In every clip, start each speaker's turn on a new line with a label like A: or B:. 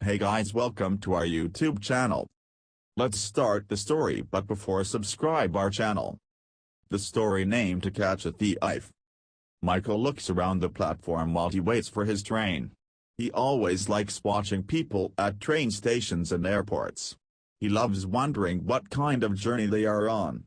A: Hey guys, welcome to our YouTube channel. Let's start the story, but before subscribe our channel. The story named To Catch a Thief. Michael looks around the platform while he waits for his train. He always likes watching people at train stations and airports. He loves wondering what kind of journey they are on.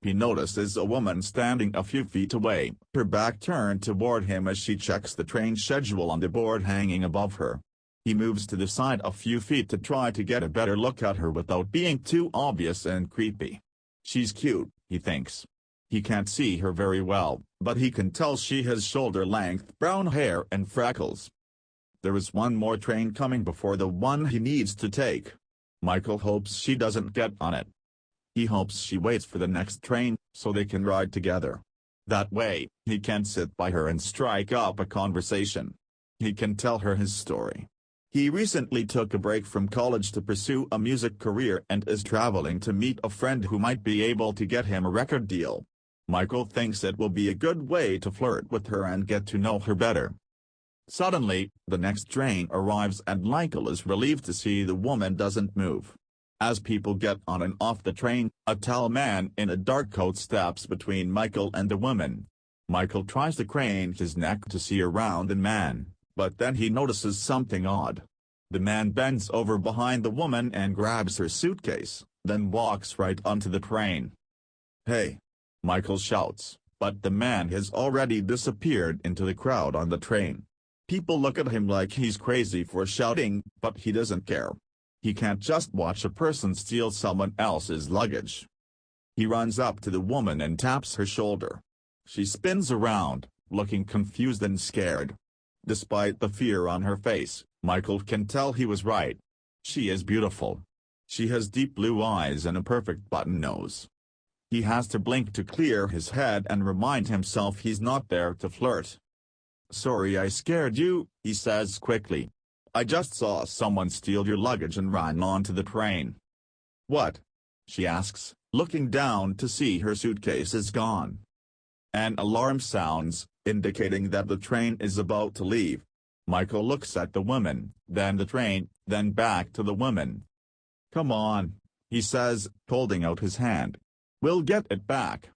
A: He notices a woman standing a few feet away, her back turned toward him as she checks the train schedule on the board hanging above her. He moves to the side a few feet to try to get a better look at her without being too obvious and creepy. She's cute, he thinks. He can't see her very well, but he can tell she has shoulder-length brown hair and freckles. There is one more train coming before the one he needs to take. Michael hopes she doesn't get on it. He hopes she waits for the next train, so they can ride together. That way, he can sit by her and strike up a conversation. He can tell her his story. He recently took a break from college to pursue a music career and is traveling to meet a friend who might be able to get him a record deal. Michael thinks it will be a good way to flirt with her and get to know her better. Suddenly, the next train arrives and Michael is relieved to see the woman doesn't move. As people get on and off the train, a tall man in a dark coat steps between Michael and the woman. Michael tries to crane his neck to see around the man, but then he notices something odd. The man bends over behind the woman and grabs her suitcase, then walks right onto the train. "Hey!" Michael shouts, but the man has already disappeared into the crowd on the train. People look at him like he's crazy for shouting, but he doesn't care. He can't just watch a person steal someone else's luggage. He runs up to the woman and taps her shoulder. She spins around, looking confused and scared. Despite the fear on her face, Michael can tell he was right. She is beautiful. She has deep blue eyes and a perfect button nose. He has to blink to clear his head and remind himself he's not there to flirt. "Sorry I scared you," he says quickly. "I just saw someone steal your luggage and run onto the train." "What?" she asks, looking down to see her suitcase is gone. An alarm sounds, indicating that the train is about to leave. Michael looks at the woman, then the train, then back to the woman. "Come on," he says, holding out his hand. "We'll get it back."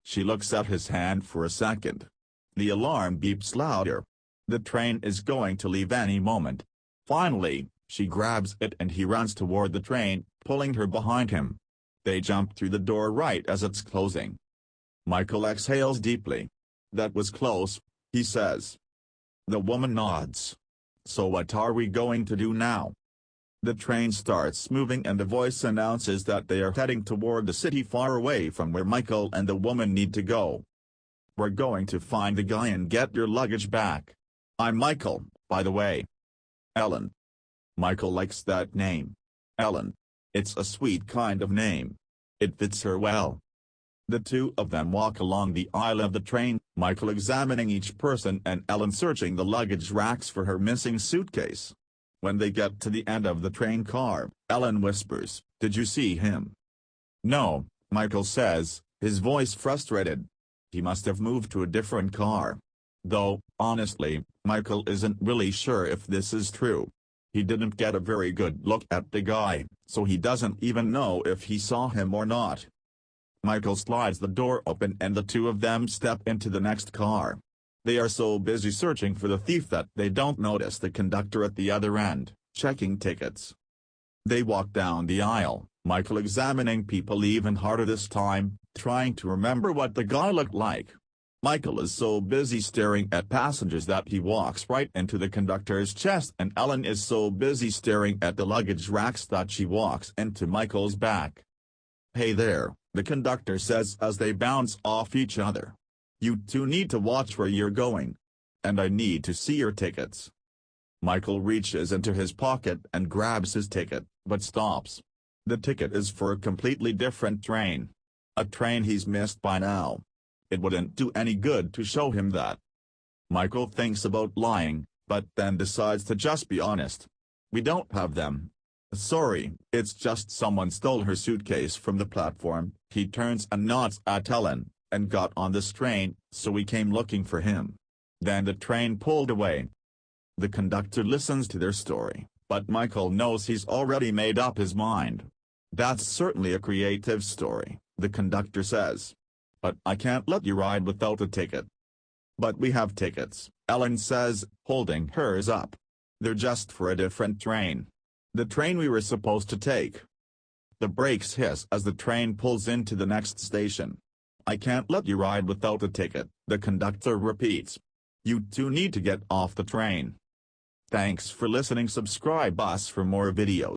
A: She looks at his hand for a second. The alarm beeps louder. The train is going to leave any moment. Finally, she grabs it and he runs toward the train, pulling her behind him. They jump through the door right as it's closing. Michael exhales deeply. "That was close," he says. The woman nods. "So what are we going to do now?" The train starts moving and a voice announces that they are heading toward the city far away from where Michael and the woman need to go. "We're going to find the guy and get your luggage back. I'm Michael, by the way." "Ellen." Michael likes that name. Ellen. It's a sweet kind of name. It fits her well. The two of them walk along the aisle of the train, Michael examining each person and Ellen searching the luggage racks for her missing suitcase. When they get to the end of the train car, Ellen whispers, "Did you see him?" "No," Michael says, his voice frustrated. He must have moved to a different car. Though, honestly, Michael isn't really sure if this is true. He didn't get a very good look at the guy, so he doesn't even know if he saw him or not. Michael slides the door open and the two of them step into the next car. They are so busy searching for the thief that they don't notice the conductor at the other end, checking tickets. They walk down the aisle, Michael examining people even harder this time, trying to remember what the guy looked like. Michael is so busy staring at passengers that he walks right into the conductor's chest, and Ellen is so busy staring at the luggage racks that she walks into Michael's back. "Hey there," the conductor says as they bounce off each other. "You two need to watch where you're going. And I need to see your tickets." Michael reaches into his pocket and grabs his ticket, but stops. The ticket is for a completely different train. A train he's missed by now. It wouldn't do any good to show him that. Michael thinks about lying, but then decides to just be honest. "We don't have them." "Sorry, it's just someone stole her suitcase from the platform." He turns and nods at Ellen, "and got on this train, so we came looking for him." Then the train pulled away. The conductor listens to their story, But Michael knows he's already made up his mind. That's certainly a creative story, the conductor says. But I can't let you ride without a ticket. But we have tickets, Ellen says, holding hers up. They're just for a different train. The train we were supposed to take. The brakes hiss as the train pulls into the next station. I can't let you ride without a ticket, the conductor repeats. You two need to get off the train. Thanks for listening. Subscribe us for more videos.